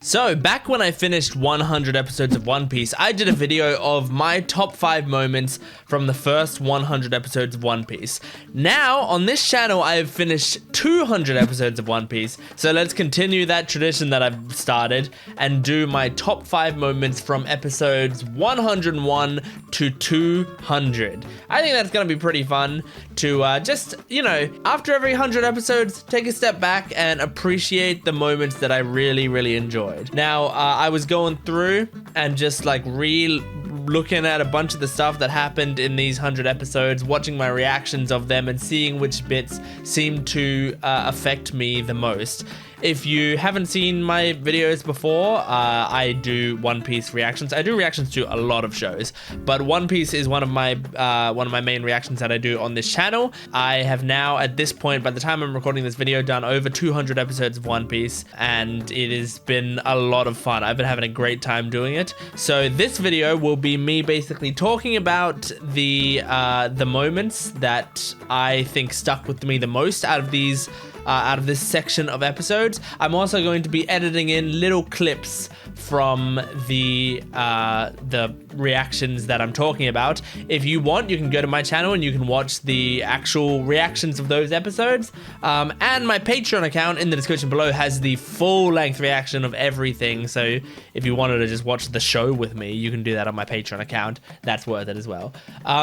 So, back when I finished 100 episodes of One Piece, I did a video of my top 5 moments from the first 100 episodes of One Piece. Now, on this channel, I have finished 200 episodes of One Piece, so let's continue that tradition that I've started and do my top 5 moments from episodes 101 to 200. I think that's gonna be pretty fun to just, you know, after every 100 episodes, take a step back and appreciate the moments that I really enjoyed. Now, I was going through and just like looking at a bunch of the stuff that happened in these 100 episodes, watching my reactions of them and seeing which bits seemed to affect me the most. If you haven't seen my videos before, I do One Piece reactions. I do reactions to a lot of shows, but One Piece is one of my main reactions that I do on this channel. I have now, at this point, by the time I'm recording this video, done over 200 episodes of One Piece, and it has been a lot of fun. I've been having a great time doing it. So this video will be me basically talking about the moments that I think stuck with me the most out of these. Out of this section of episodes. I'm also going to be editing in little clips from the reactions that I'm talking about. If you want, you can go to my channel and you can watch the actual reactions of those episodes. And my Patreon account in the description below has the full-length reaction of everything. So if you wanted to just watch the show with me, you can do that on my Patreon account. That's worth it as well.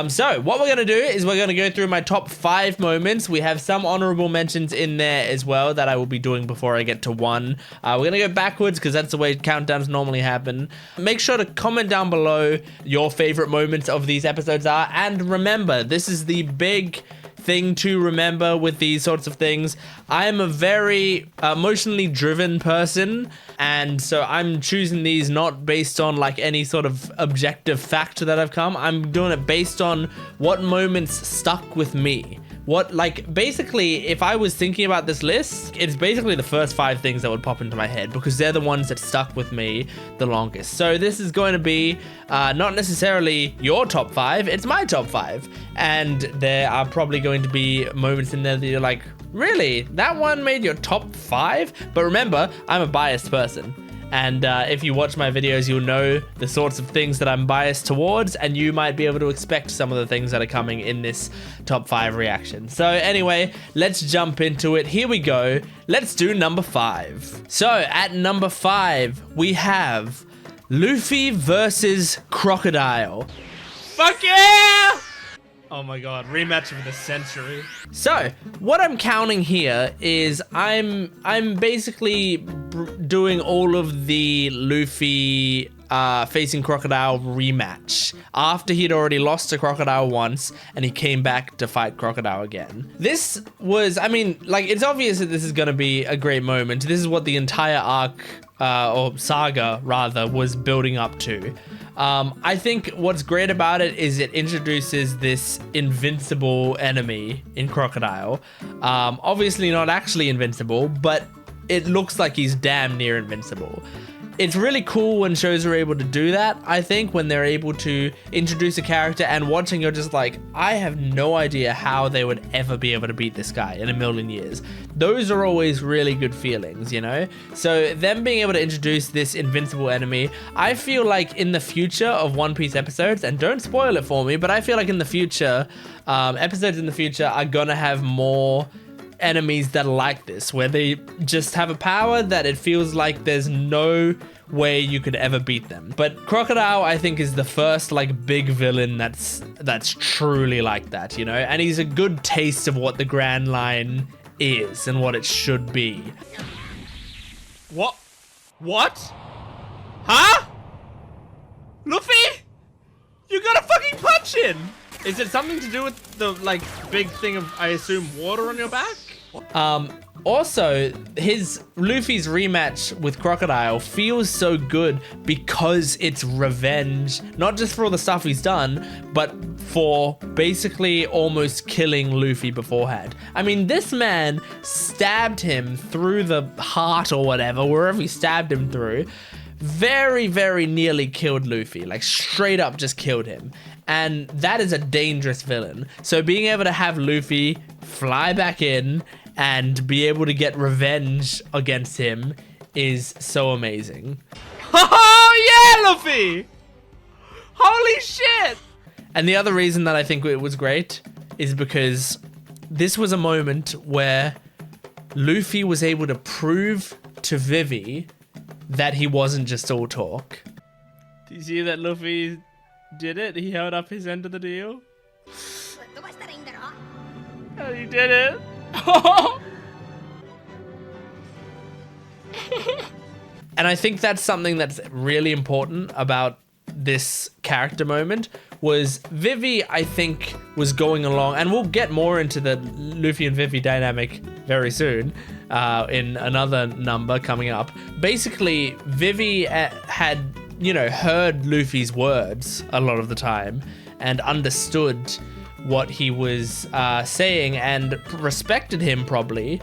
So what we're gonna do is we're gonna go through my top 5 moments. We have some honorable mentions in there as well that I will be doing before I get to 1. We're gonna go backwards because that's the way countdowns normally happen. Make sure to comment down below your favorite moments of these episodes are, and remember, this is the big thing to remember with these sorts of things. I am a very emotionally driven person, and so I'm choosing these not based on like any sort of objective fact that I've come. I'm doing it based on what moments stuck with me. What, like, basically, if I was thinking about this list, it's basically the first 5 things that would pop into my head because they're the ones that stuck with me the longest. So this is going to be not necessarily your top 5, it's my top 5. And there are probably going to be moments in there that you're like, really? That one made your top 5? But remember, I'm a biased person. And if you watch my videos, you'll know the sorts of things that I'm biased towards, and you might be able to expect some of the things that are coming in this top 5 reaction. So anyway, let's jump into it. Here we go. Let's do number 5. So at number 5, we have Luffy versus Crocodile. Fuck yeah! Oh my god, rematch of the century. So, what I'm counting here is I'm basically doing all of the Luffy facing Crocodile rematch after he'd already lost to Crocodile once and he came back to fight Crocodile again. This was, I mean, like, it's obvious that this is gonna be a great moment. This is what the entire arc, or saga rather, was building up to. I think what's great about it is it introduces this invincible enemy in Crocodile. Obviously not actually invincible, but it looks like he's damn near invincible. It's really cool when shows are able to do that, I think, when they're able to introduce a character and watching you're just like, I have no idea how they would ever be able to beat this guy in a million years. Those are always really good feelings, you know? So them being able to introduce this invincible enemy, I feel like in the future of One Piece episodes, and don't spoil it for me, but I feel like in the future, episodes in the future are gonna have more enemies that are like this, where they just have a power that it feels like there's no way you could ever beat them. But Crocodile, I think, is the first like big villain that's truly like that, you know? And he's a good taste of what the Grand Line is and what it should be. What? Huh? Luffy? You got a fucking punch in! Is it something to do with the like big thing of, I assume, water on your back? Also, Luffy's rematch with Crocodile feels so good because it's revenge, not just for all the stuff he's done, but for basically almost killing Luffy beforehand. I mean, this man stabbed him through the heart or whatever, wherever he stabbed him through. Very nearly killed Luffy, like straight up just killed him. And that is a dangerous villain. So being able to have Luffy fly back in and be able to get revenge against him is so amazing. Oh yeah, Luffy! Holy shit! And the other reason that I think it was great is because this was a moment where Luffy was able to prove to Vivi that he wasn't just all talk. Do you see that Luffy did it? He held up his end of the deal. And he did it. And I think that's something that's really important about this character moment was Vivi, I think, was going along, and we'll get more into the Luffy and Vivi dynamic very soon in another number coming up. Basically, Vivi had, you know, heard Luffy's words a lot of the time and understood what he was saying and respected him probably,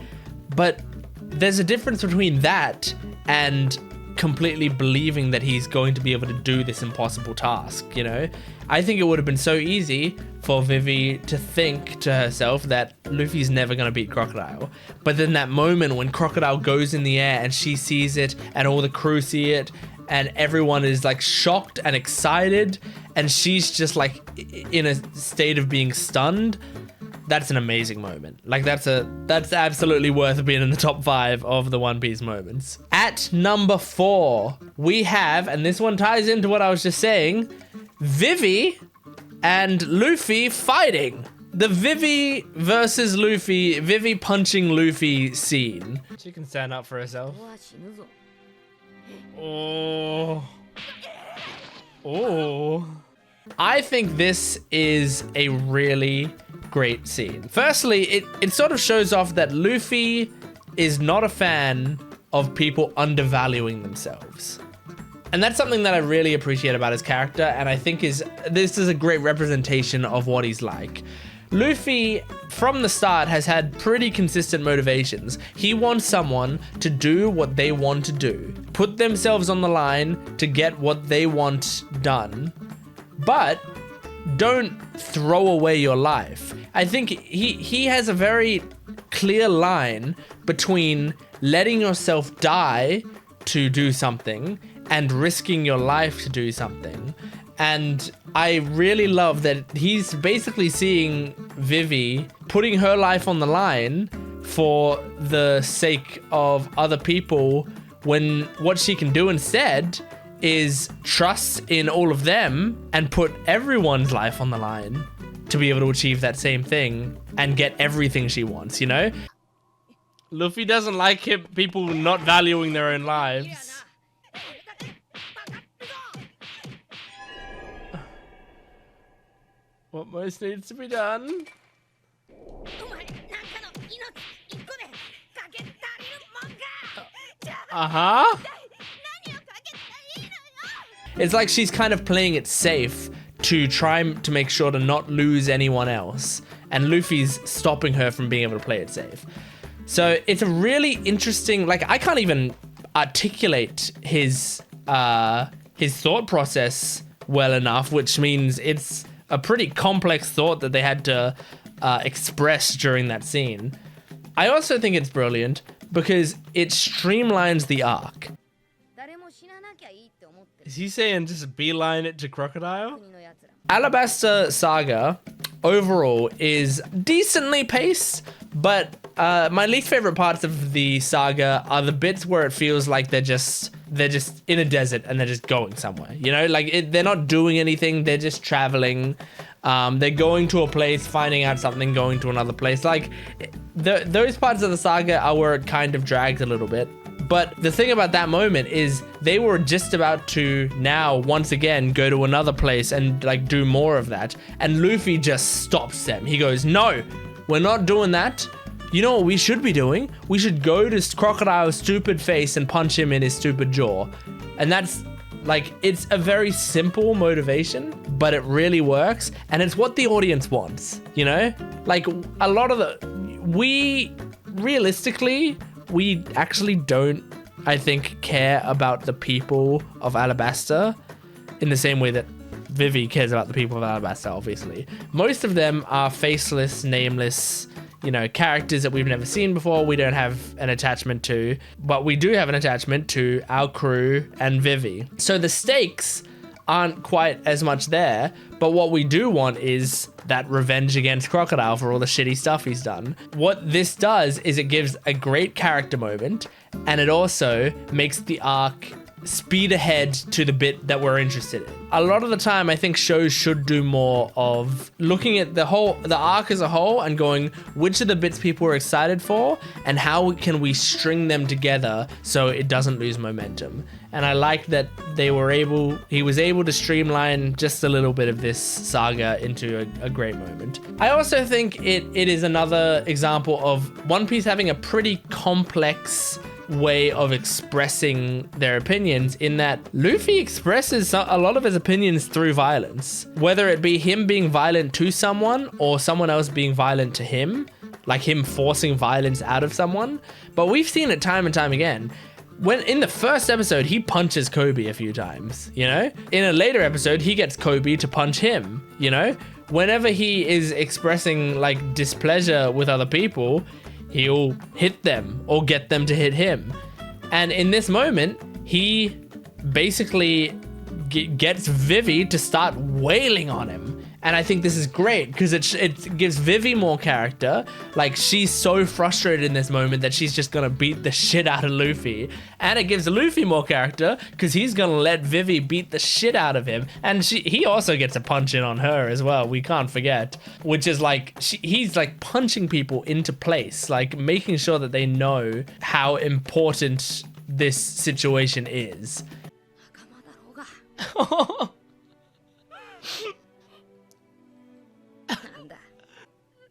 but there's a difference between that and completely believing that he's going to be able to do this impossible task, you know? I think it would have been so easy for Vivi to think to herself that Luffy's never going to beat Crocodile. But then that moment when Crocodile goes in the air and she sees it and all the crew see it and everyone is like shocked and excited and she's just like in a state of being stunned, that's an amazing moment. Like that's absolutely worth being in the top 5 of the One Piece moments. At number 4, we have, and this one ties into what I was just saying, Vivi and Luffy fighting. The Vivi versus Luffy, Vivi punching Luffy scene. She can stand up for herself. Oh. Oh. I think this is a really great scene. Firstly, it sort of shows off that Luffy is not a fan of people undervaluing themselves. And that's something that I really appreciate about his character, and I think this is a great representation of what he's like. Luffy, from the start, has had pretty consistent motivations. He wants someone to do what they want to do, put themselves on the line to get what they want done, but don't throw away your life. I think he has a very clear line between letting yourself die to do something and risking your life to do something. And I really love that he's basically seeing Vivi putting her life on the line for the sake of other people, when what she can do instead is trust in all of them and put everyone's life on the line to be able to achieve that same thing and get everything she wants, you know? Luffy doesn't like people not valuing their own lives. What most needs to be done? Uh-huh. It's like she's kind of playing it safe to try to make sure to not lose anyone else. And Luffy's stopping her from being able to play it safe. So it's a really interesting, like, I can't even articulate his thought process well enough, which means it's a pretty complex thought that they had to express during that scene. I also think it's brilliant because it streamlines the arc. Is he saying just beeline it to Crocodile? Alabasta Saga overall is decently paced, but my least favorite parts of the saga are the bits where it feels like they're just in a desert and they're just going somewhere, you know, like they're not doing anything, they're just traveling. They're going to a place, finding out something, going to another place. Like those parts of the saga are where it kind of drags a little bit. But the thing about that moment is they were just about to now once again go to another place and like do more of that. And Luffy just stops them. He goes, no, we're not doing that. You know what we should be doing? We should go to Crocodile's stupid face and punch him in his stupid jaw. And that's like, it's a very simple motivation, but it really works. And it's what the audience wants, you know? Like a lot of realistically, we actually don't, I think, care about the people of Alabasta in the same way that Vivi cares about the people of Alabasta, obviously. Most of them are faceless, nameless, you know, characters that we've never seen before, we don't have an attachment to, but we do have an attachment to our crew and Vivi. So the stakes aren't quite as much there, but what we do want is that revenge against Crocodile for all the shitty stuff he's done. What this does is it gives a great character moment, and it also makes the arc speed ahead to the bit that we're interested in. A lot of the time, I think shows should do more of looking at the arc as a whole and going, which of the bits people are excited for and how can we string them together so it doesn't lose momentum. And I like that he was able to streamline just a little bit of this saga into a great moment. I also think it is another example of One Piece having a pretty complex way of expressing their opinions, in that Luffy expresses a lot of his opinions through violence, whether it be him being violent to someone or someone else being violent to him, like him forcing violence out of someone. But we've seen it time and time again. When in the first episode, he punches Kobe a few times, you know? In a later episode, he gets Kobe to punch him, you know? Whenever he is expressing like displeasure with other people, he'll hit them or get them to hit him. And in this moment, he basically gets Vivi to start wailing on him. And I think this is great because it gives Vivi more character. Like, she's so frustrated in this moment that she's just gonna beat the shit out of Luffy. And it gives Luffy more character because he's gonna let Vivi beat the shit out of him. And he also gets a punch in on her as well, we can't forget. Which is like, he's like punching people into place, like making sure that they know how important this situation is.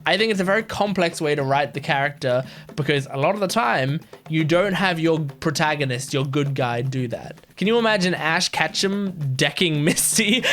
I think it's a very complex way to write the character because a lot of the time you don't have your protagonist, your good guy, do that. Can you imagine Ash Ketchum decking Misty?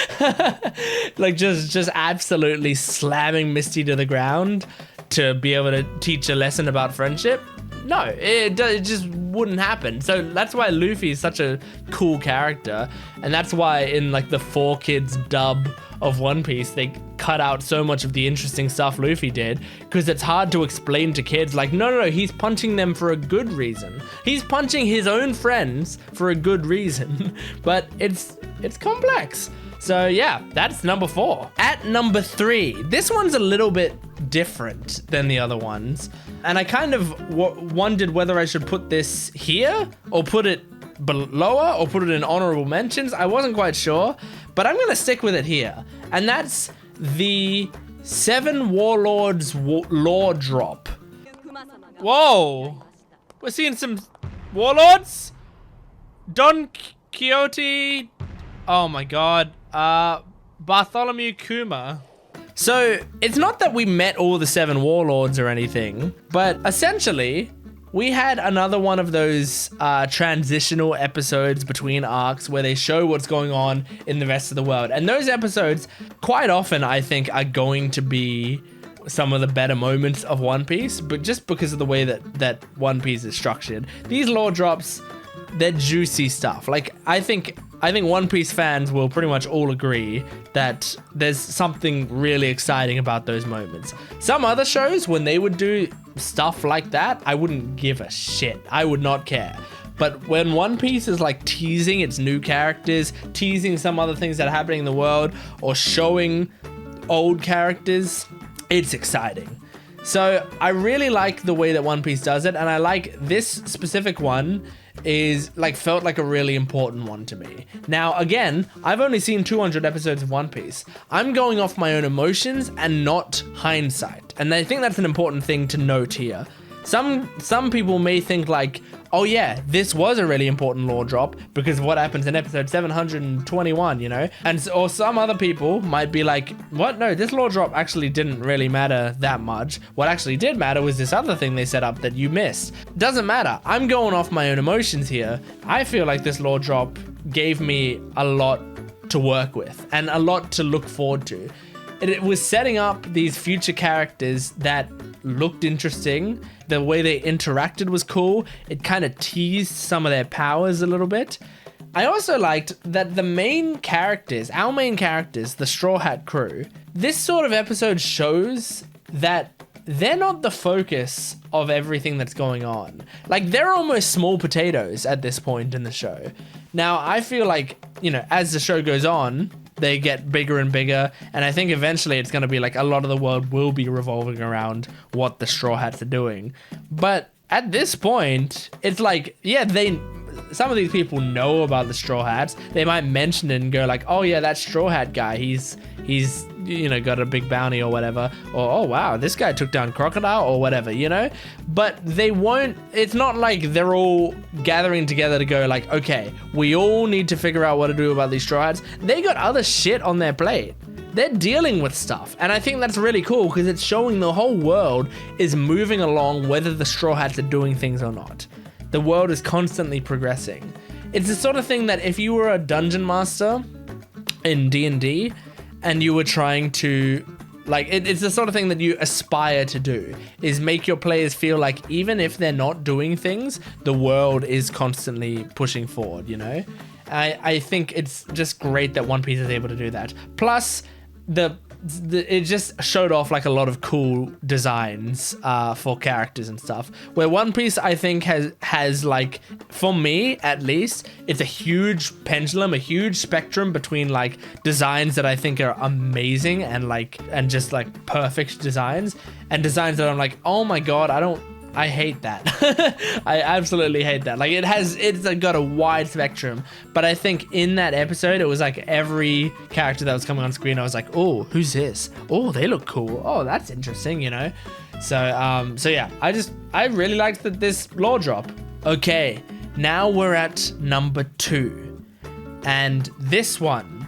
Like just absolutely slamming Misty to the ground to be able to teach a lesson about friendship? No, it just wouldn't happen. So that's why Luffy is such a cool character. And that's why in like the 4Kids dub of One Piece, they cut out so much of the interesting stuff Luffy did, because it's hard to explain to kids like, no, he's punching them for a good reason. He's punching his own friends for a good reason, but it's complex. So yeah, that's number 4. At number 3, this one's a little bit different than the other ones. And I kind of wondered whether I should put this here or put it lower or put it in honorable mentions. I wasn't quite sure, but I'm gonna stick with it here. And that's the 7 Warlords lore drop. Whoa, we're seeing some Warlords? Don Quixote, oh my god, Bartholomew Kuma. So it's not that we met all the 7 Warlords or anything, but essentially we had another one of those transitional episodes between arcs where they show what's going on in the rest of the world. And those episodes, quite often, I think, are going to be some of the better moments of One Piece, but just because of the way that One Piece is structured. These lore drops, they're juicy stuff. Like, I think One Piece fans will pretty much all agree that there's something really exciting about those moments. Some other shows, when they would do stuff like that, I wouldn't give a shit. I would not care. But when One Piece is like teasing its new characters, teasing some other things that are happening in the world, or showing old characters, it's exciting. So I really like the way that One Piece does it, and I like this specific one is like felt like a really important one to me. Now again, I've only seen 200 episodes of One Piece. I'm going off my own emotions and not hindsight, and I think that's an important thing to note here. Some people may think like, oh yeah, this was a really important lore drop because of what happens in episode 721, you know? Or some other people might be like, what? No, this lore drop actually didn't really matter that much. What actually did matter was this other thing they set up that you missed. Doesn't matter. I'm going off my own emotions here. I feel like this lore drop gave me a lot to work with and a lot to look forward to. It was setting up these future characters that looked interesting. The way they interacted was cool. It kind of teased some of their powers a little bit. I also liked that the main characters, our main characters, the Straw Hat Crew, this sort of episode shows that they're not the focus of everything that's going on. Like, they're almost small potatoes at this point in the show. Now, I feel like, you know, as the show goes on, they get bigger and bigger, and I think eventually it's going to be like a lot of the world will be revolving around what the Straw Hats are doing. But at this point, it's like, yeah, some of these people know about the Straw Hats. They might mention it and go like, oh yeah, that Straw Hat guy, he's you know, got a big bounty or whatever, or oh wow, this guy took down Crocodile or whatever, you know. But they won't, it's not like they're all gathering together to go like, okay, we all need to figure out what to do about these Straw Hats. They got other shit on their plate. They're dealing with stuff, and I think that's really cool because it's showing the whole world is moving along whether the Straw Hats are doing things or not. The world is constantly progressing. It's the sort of thing that if you were a dungeon master in D&D and you were trying to, like, it's the sort of thing that you aspire to do, is make your players feel like even if they're not doing things, the world is constantly pushing forward, you know? I think it's just great that One Piece is able to do that. Plus, it just showed off like a lot of cool designs for characters and stuff, where One Piece I think has like, for me at least, it's a huge pendulum, a huge spectrum between like designs that I think are amazing and just like perfect designs, and designs that I'm like, oh my god, I hate that. I absolutely hate that. Like, it's got a wide spectrum, but I think in that episode, it was like every character that was coming on screen, I was like, oh, who's this? Oh, they look cool. Oh, that's interesting, you know? So yeah, I really liked this lore drop. Okay, now we're at number 2. And this one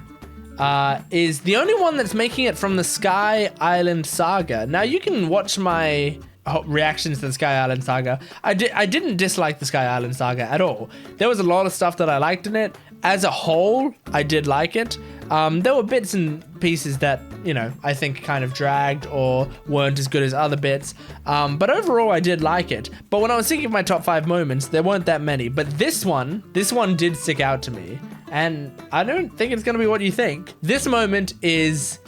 is the only one that's making it from the Sky Island Saga. Now, you can watch my reactions to the Sky Island Saga. I didn't dislike the Sky Island Saga at all. There was a lot of stuff that I liked in it. As a whole, I did like it. There were bits and pieces that, you know, I think kind of dragged or weren't as good as other bits. But overall, I did like it. But when I was thinking of my top 5 moments, there weren't that many. But this one did stick out to me. And I don't think it's going to be what you think. This moment is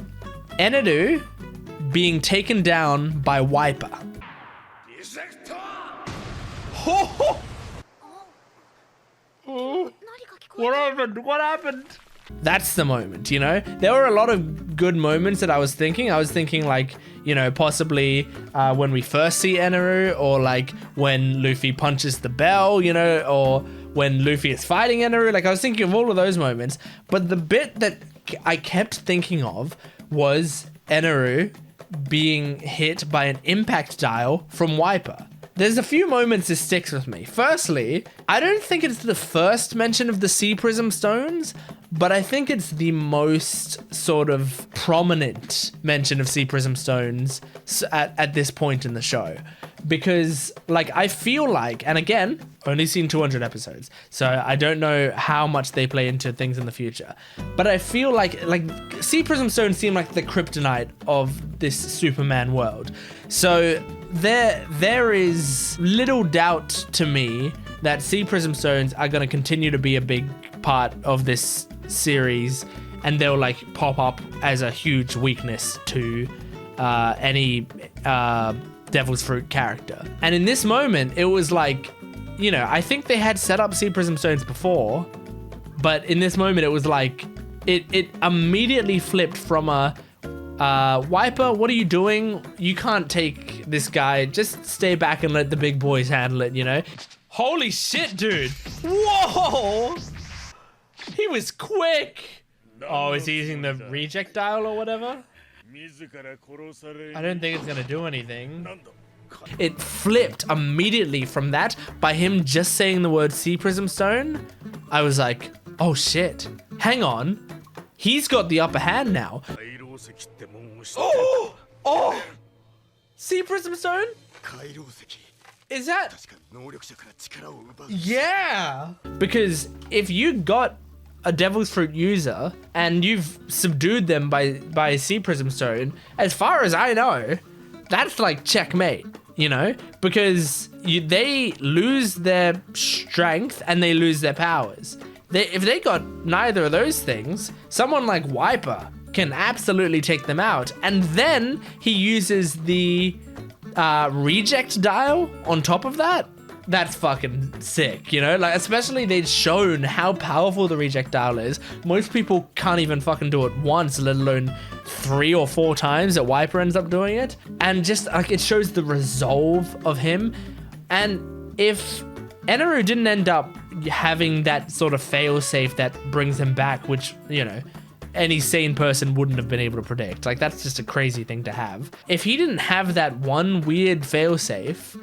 Eneru being taken down by Wiper. What happened? What happened? That's the moment, you know? There were a lot of good moments that I was thinking. I was thinking like, you know, possibly when we first see Eneru, or like when Luffy punches the bell, you know, or when Luffy is fighting Eneru. Like, I was thinking of all of those moments. But the bit that I kept thinking of was Eneru being hit by an impact dial from Wiper. There's a few moments that sticks with me. Firstly, I don't think it's the first mention of the Sea Prism Stones, but I think it's the most sort of prominent mention of Sea Prism Stones at this point in the show. Because, like, I feel like, and again, only seen 200 episodes, so I don't know how much they play into things in the future. But I feel like Sea Prism Stones seem like the kryptonite of this Superman world. So there is little doubt to me that Sea Prism Stones are going to continue to be a big part of this series, and they'll like pop up as a huge weakness to any Devil's Fruit character. And in this moment, it was like, you know, I think they had set up Sea Prism Stones before, but in this moment, it was like, it immediately flipped from a Wiper, what are you doing? You can't take this guy. Just stay back and let the big boys handle it, you know? Holy shit, dude. Whoa! He was quick. Oh, is he using the reject dial or whatever? I don't think it's gonna do anything. It flipped immediately from that by him just saying the word Sea Prism Stone. I was like, oh shit. Hang on. He's got the upper hand now. Oh! Sea Prism Stone? Is that? Yeah! Because if you got a Devil's Fruit user and you've subdued them by Sea Prism Stone, as far as I know, that's like checkmate, you know? Because they lose their strength and they lose their powers. If they got neither of those things, someone like Wiper can absolutely take them out. And then he uses the reject dial on top of that, that's fucking sick, you know? Like, especially they've shown how powerful the reject dial is. Most people can't even fucking do it once, let alone 3 or 4 times that Wiper ends up doing it. And just like, it shows the resolve of him. And if Eneru didn't end up having that sort of fail-safe that brings him back, which, you know, any sane person wouldn't have been able to predict. Like, that's just a crazy thing to have. If he didn't have that one weird fail-safe,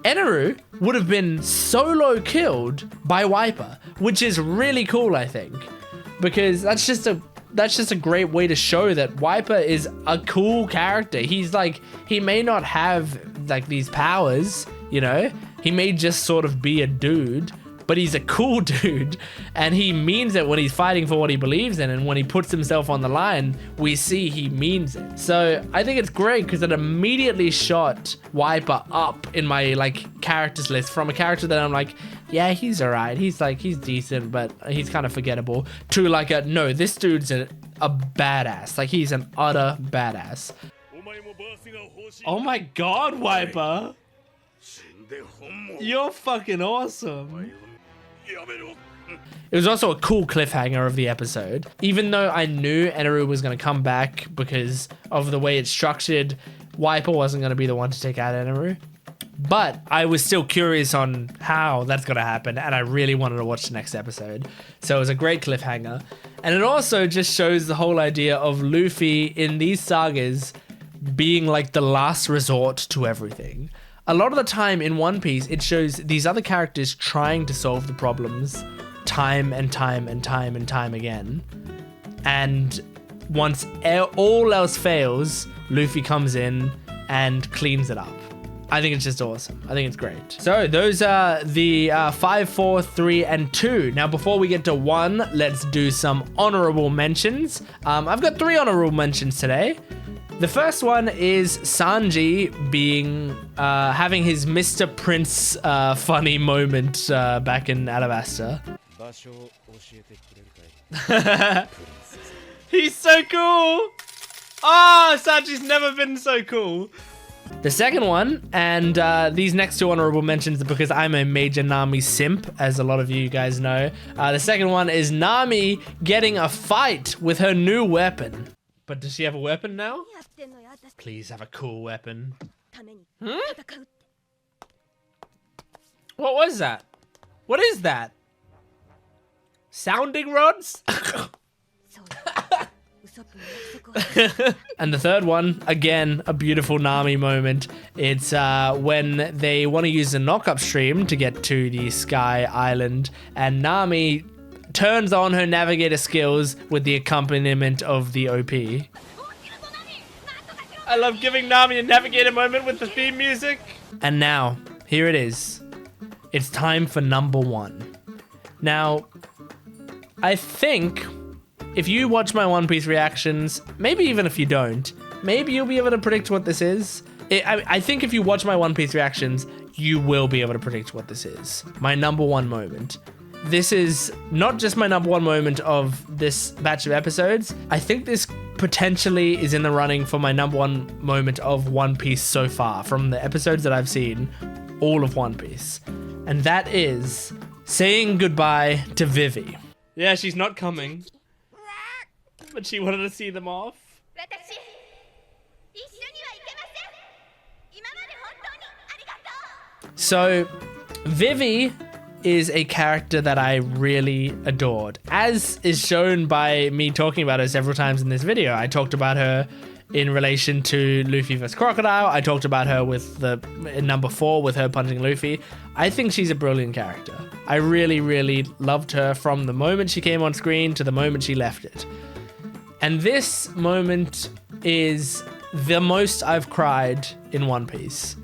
Eneru would have been solo killed by Wiper, which is really cool, I think, because that's just a great way to show that Wiper is a cool character. He's like, he may not have like these powers, you know, he may just sort of be a dude, but he's a cool dude, and he means it when he's fighting for what he believes in, and when he puts himself on the line, we see he means it. So I think it's great because it immediately shot Wiper up in my like characters list from a character that I'm like, yeah, he's alright, he's decent, but he's kind of forgettable, to like no, this dude's a badass. Like, he's an utter badass. Oh my god, Wiper! You're fucking awesome. It was also a cool cliffhanger of the episode. Even though I knew Eneru was going to come back because of the way it's structured, Wiper wasn't going to be the one to take out Eneru. But I was still curious on how that's going to happen, and I really wanted to watch the next episode. So it was a great cliffhanger. And it also just shows the whole idea of Luffy in these sagas being like the last resort to everything. A lot of the time in One Piece, it shows these other characters trying to solve the problems time and time and time and time again. And once all else fails, Luffy comes in and cleans it up. I think it's just awesome. I think it's great. So those are the 5, 4, 3, and 2. Now, before we get to 1, let's do some honorable mentions. I've got 3 honorable mentions today. The first one is Sanji being having his Mr. Prince funny moment back in Alabasta. He's so cool! Oh, Sanji's never been so cool. The second one, and these next 2 honorable mentions are because I'm a major Nami simp, as a lot of you guys know. The second one is Nami getting a fight with her new weapon. But does she have a weapon now? Please have a cool weapon. Hmm? What was that? What is that? Sounding rods? And the third one, again, a beautiful Nami moment. It's when they want to use the knock-up stream to get to the Sky Island, and Nami turns on her navigator skills with the accompaniment of the OP. I love giving Nami a navigator moment with the theme music. And now, here it is. It's time for number 1. Now, I think if you watch my One Piece reactions, maybe even if you don't, maybe you'll be able to predict what this is. I think if you watch my One Piece reactions, you will be able to predict what this is. My number 1 moment. This is not just my number 1 moment of this batch of episodes. I think this potentially is in the running for my number 1 moment of One Piece so far, from the episodes that I've seen, all of One Piece. And that is saying goodbye to Vivi. Yeah, she's not coming, but she wanted to see them off. So, Vivi is a character that I really adored, as is shown by me talking about her several times in this video. I talked about her in relation to Luffy vs. Crocodile. I talked about her with in number 4 with her punching Luffy. I think she's a brilliant character. I really, really loved her from the moment she came on screen to the moment she left it. And this moment is the most I've cried in One Piece.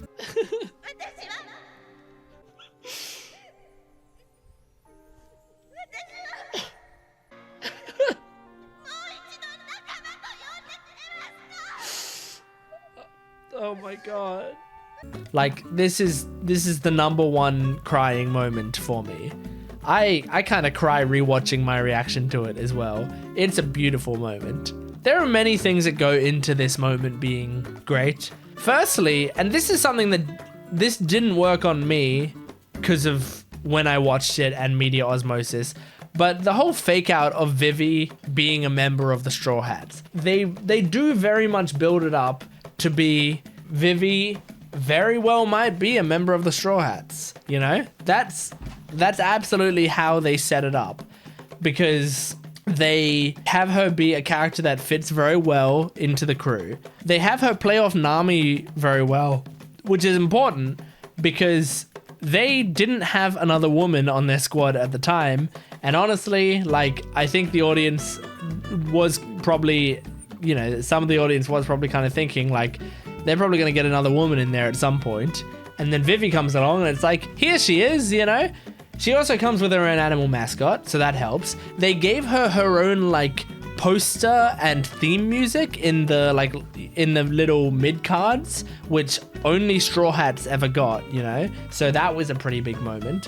Oh my god. Like, this is the number 1 crying moment for me. I kind of cry rewatching my reaction to it as well. It's a beautiful moment. There are many things that go into this moment being great. Firstly, and this is something that this didn't work on me because of when I watched it and media osmosis, but the whole fake out of Vivi being a member of the Straw Hats, they do very much build it up to be Vivi very well might be a member of the Straw Hats, you know? That's absolutely how they set it up, because they have her be a character that fits very well into the crew. They have her play off Nami very well, which is important because they didn't have another woman on their squad at the time. And honestly, like, I think the audience was probably, you know, some of the audience was probably kind of thinking like, they're probably going to get another woman in there at some point. And then Vivi comes along and it's like, here she is, you know? She also comes with her own animal mascot, so that helps. They gave her her own, like, poster and theme music in the little mid cards, which only Straw Hats ever got, you know? So that was a pretty big moment.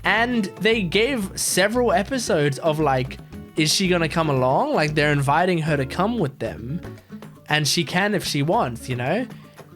And they gave several episodes of, like, is she gonna come along? Like, they're inviting her to come with them, and she can if she wants, you know?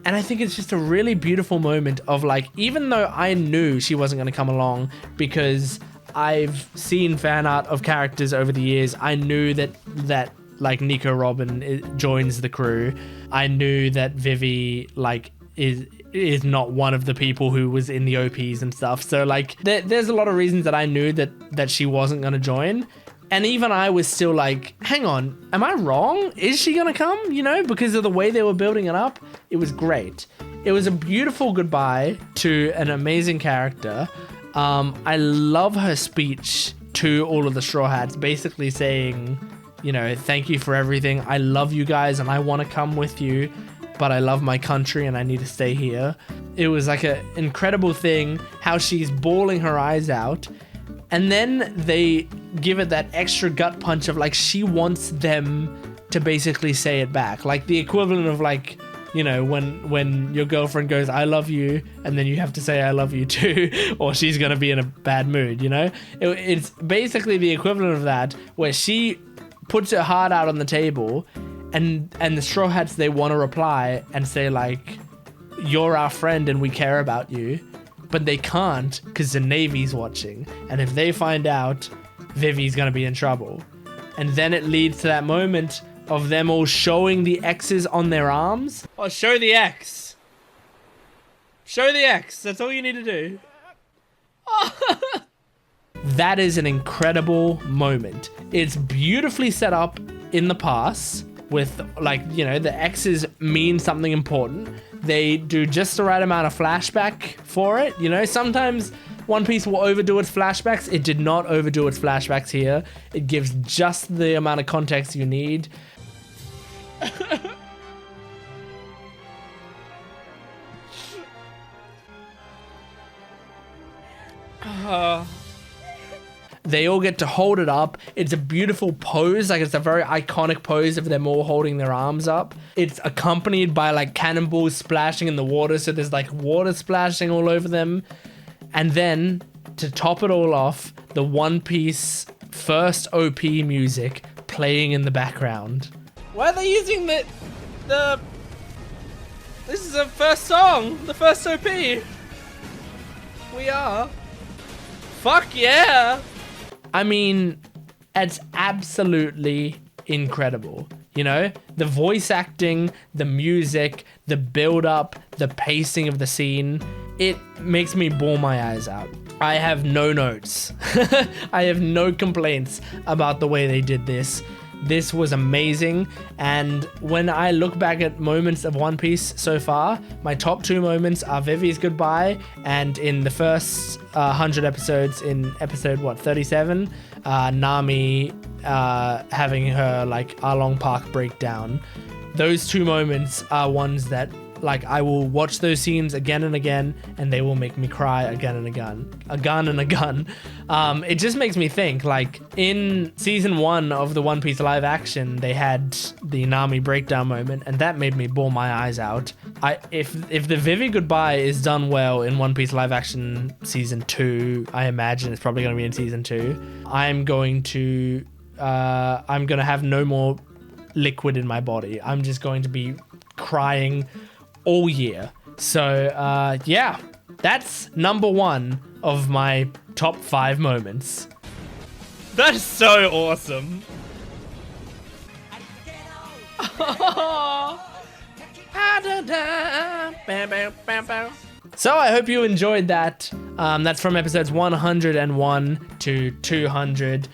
And I think it's just a really beautiful moment of, like, even though I knew she wasn't going to come along because I've seen fan art of characters over the years, I knew that like Nico Robin joins the crew. I knew that Vivi like is not one of the people who was in the OPs and stuff. So like there's a lot of reasons that I knew that she wasn't going to join. And even I was still like, hang on, am I wrong? Is she gonna come? You know, because of the way they were building it up, it was great. It was a beautiful goodbye to an amazing character. I love her speech to all of the Straw Hats, basically saying, you know, thank you for everything. I love you guys and I want to come with you, but I love my country and I need to stay here. It was like an incredible thing how she's bawling her eyes out. And then they give it that extra gut punch of like, she wants them to basically say it back. Like the equivalent of like, you know, when your girlfriend goes, I love you, and then you have to say, I love you too, or she's going to be in a bad mood, you know? It's basically the equivalent of that, where she puts her heart out on the table and the Straw Hats, they want to reply and say like, you're our friend and we care about you. But they can't because the Navy's watching. And if they find out, Vivi's going to be in trouble. And then it leads to that moment of them all showing the X's on their arms. Oh, show the X. Show the X. That's all you need to do. That is an incredible moment. It's beautifully set up in the past with like, you know, the X's mean something important. They do just the right amount of flashback for it. You know, sometimes One Piece will overdo its flashbacks. It did not overdo its flashbacks here. It gives just the amount of context you need. They all get to hold it up. It's a beautiful pose. Like, it's a very iconic pose of them all holding their arms up. It's accompanied by like cannonballs splashing in the water. So there's like water splashing all over them. And then to top it all off, the One Piece first OP music playing in the background. Why are they using the this is the first song, the first OP. We are. Fuck yeah. I mean, it's absolutely incredible. You know, the voice acting, the music, the build up, the pacing of the scene, it makes me bawl my eyes out. I have no notes. I have no complaints about the way they did this. This was amazing, and when I look back at moments of One Piece so far, my top two moments are Vivi's goodbye, and in the first 100 episodes, in episode 37, Nami having her like Arlong Park breakdown. Those two moments are ones that like I will watch those scenes again and again, and they will make me cry again and again. It just makes me think, like, in season 1 of the One Piece live action, they had the Nami breakdown moment, and that made me bawl my eyes out. If the Vivi goodbye is done well in One Piece live action season 2, I imagine it's probably going to be in season 2. I'm going to have no more liquid in my body. I'm just going to be crying all year. So yeah, that's number 1 of my top 5 moments. That is so awesome. So I hope you enjoyed that. That's from episodes 101 to 200.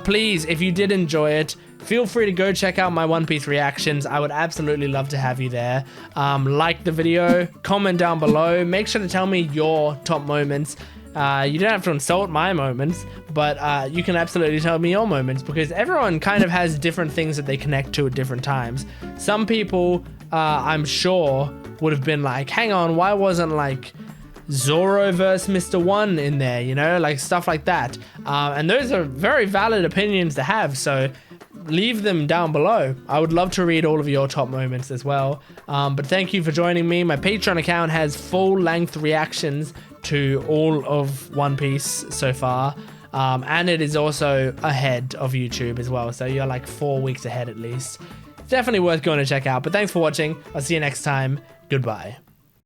Please, if you did enjoy it, feel free to go check out my One Piece reactions. I would absolutely love to have you there. Like the video, comment down below. Make sure to tell me your top moments. You don't have to insult my moments, but you can absolutely tell me your moments, because everyone kind of has different things that they connect to at different times. Some people, I'm sure, would have been like, hang on, why wasn't like Zoro versus Mr. One in there, you know, like stuff like that. And those are very valid opinions to have, so leave them down below. I would love to read all of your top moments as well. But thank you for joining me. My Patreon account has full-length reactions to all of One Piece so far. And it is also ahead of YouTube as well, so you're like 4 weeks ahead at least. Definitely worth going to check out. But thanks for watching. I'll see you next time. Goodbye.